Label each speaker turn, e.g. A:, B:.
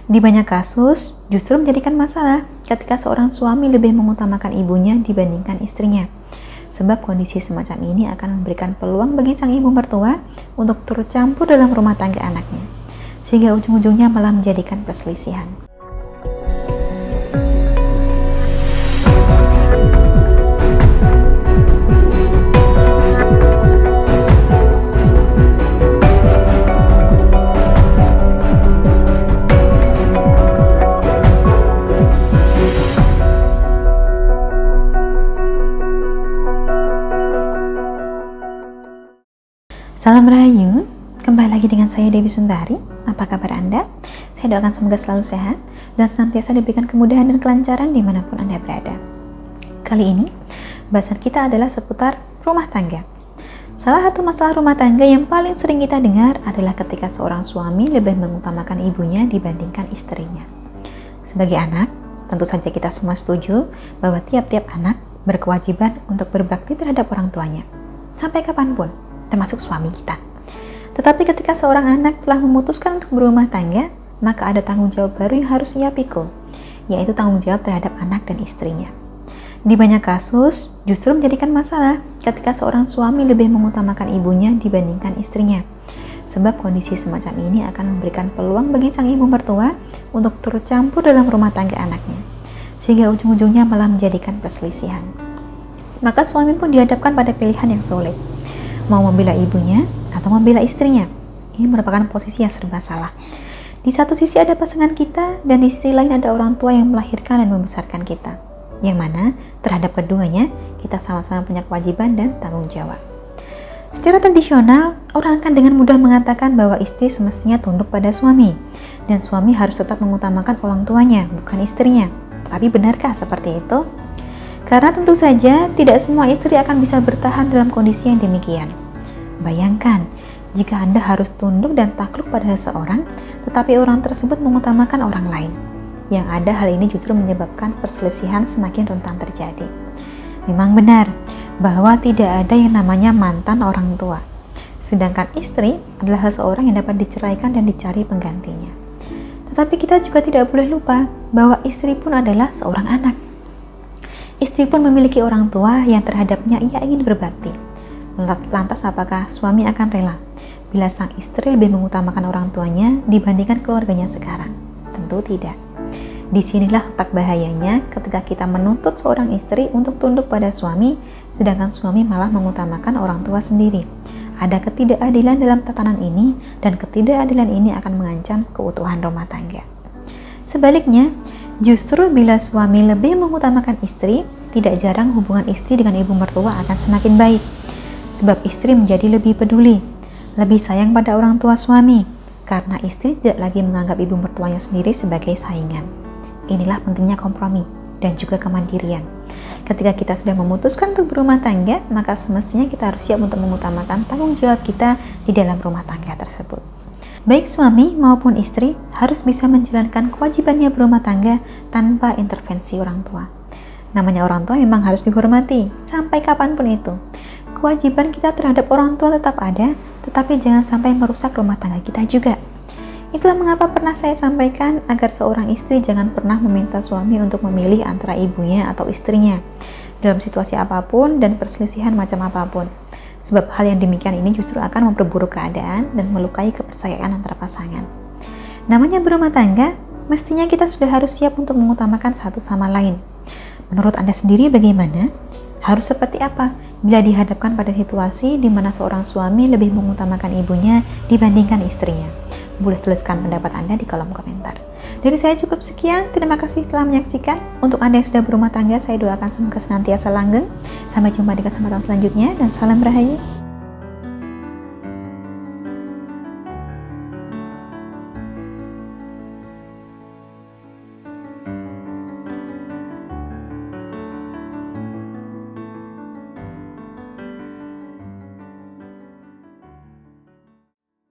A: Di banyak kasus, justru menjadikan masalah ketika seorang suami lebih mengutamakan ibunya dibandingkan istrinya. Sebab kondisi semacam ini akan memberikan peluang bagi sang ibu mertua untuk turut campur dalam rumah tangga anaknya, sehingga ujung-ujungnya malah menjadikan perselisihan. Salam Rahayu, kembali lagi dengan saya Dewi Sundari. Apa kabar Anda? Saya doakan semoga selalu sehat dan senantiasa diberikan kemudahan dan kelancaran dimanapun Anda berada. Kali ini, bahasan kita adalah seputar rumah tangga. Salah satu masalah rumah tangga yang paling sering kita dengar adalah ketika seorang suami lebih mengutamakan ibunya dibandingkan istrinya. Sebagai anak, tentu saja kita semua setuju bahwa tiap-tiap anak berkewajiban untuk berbakti terhadap orang tuanya, sampai kapanpun, termasuk suami kita. Tetapi ketika seorang anak telah memutuskan untuk berumah tangga, maka ada tanggung jawab baru yang harus ia pikul, yaitu tanggung jawab terhadap anak dan istrinya. Di banyak kasus, justru menjadikan masalah ketika seorang suami lebih mengutamakan ibunya dibandingkan istrinya. Sebab kondisi semacam ini akan memberikan peluang bagi sang ibu mertua untuk turut campur dalam rumah tangga anaknya, sehingga ujung-ujungnya malah menjadikan perselisihan. Maka suami pun dihadapkan pada pilihan yang sulit, mau membela ibunya atau membela istrinya. Ini merupakan posisi yang serba salah. Di satu sisi ada pasangan kita, dan di sisi lain ada orang tua yang melahirkan dan membesarkan kita, yang mana terhadap keduanya kita sama-sama punya kewajiban dan tanggung jawab. Secara tradisional, orang akan dengan mudah mengatakan bahwa istri semestinya tunduk pada suami, dan suami harus tetap mengutamakan orang tuanya, bukan istrinya. Tapi benarkah seperti itu? Karena tentu saja tidak semua istri akan bisa bertahan dalam kondisi yang demikian. Bayangkan, jika Anda harus tunduk dan takluk pada seseorang, tetapi orang tersebut mengutamakan orang lain. Yang ada hal ini justru menyebabkan perselisihan semakin rentan terjadi. Memang benar bahwa tidak ada yang namanya mantan orang tua. Sedangkan istri adalah seseorang yang dapat diceraikan dan dicari penggantinya. Tetapi kita juga tidak boleh lupa bahwa istri pun adalah seorang anak. Istri pun memiliki orang tua yang terhadapnya ia ingin berbakti. Lantas apakah suami akan rela bila sang istri lebih mengutamakan orang tuanya dibandingkan keluarganya sekarang? Tentu tidak. Disinilah letak bahayanya ketika kita menuntut seorang istri untuk tunduk pada suami, sedangkan suami malah mengutamakan orang tua sendiri. Ada ketidakadilan dalam tatanan ini, dan ketidakadilan ini akan mengancam keutuhan rumah tangga. Sebaliknya, justru bila suami lebih mengutamakan istri, tidak jarang hubungan istri dengan ibu mertua akan semakin baik. Sebab istri menjadi lebih peduli, lebih sayang pada orang tua suami, karena istri tidak lagi menganggap ibu mertuanya sendiri sebagai saingan. Inilah pentingnya kompromi dan juga kemandirian. Ketika kita sudah memutuskan untuk berumah tangga, maka semestinya kita harus siap untuk mengutamakan tanggung jawab kita di dalam rumah tangga tersebut. Baik suami maupun istri harus bisa menjalankan kewajibannya berumah tangga tanpa intervensi orang tua. Namanya orang tua memang harus dihormati, sampai kapanpun itu. Kewajiban kita terhadap orang tua tetap ada, tetapi jangan sampai merusak rumah tangga kita juga. Itulah mengapa pernah saya sampaikan agar seorang istri jangan pernah meminta suami untuk memilih antara ibunya atau istrinya dalam situasi apapun dan perselisihan macam apapun. Sebab hal yang demikian ini justru akan memperburuk keadaan dan melukai kepercayaan antara pasangan. Namanya berumah tangga, mestinya kita sudah harus siap untuk mengutamakan satu sama lain. Menurut Anda sendiri bagaimana? Harus seperti apa bila dihadapkan pada situasi di mana seorang suami lebih mengutamakan ibunya dibandingkan istrinya? Boleh tuliskan pendapat Anda di kolom komentar. Dari saya cukup sekian, terima kasih telah menyaksikan. Untuk Anda yang sudah berumah tangga, saya doakan semoga senantiasa langgeng. Sampai jumpa di kesempatan selanjutnya, dan salam Rahayu.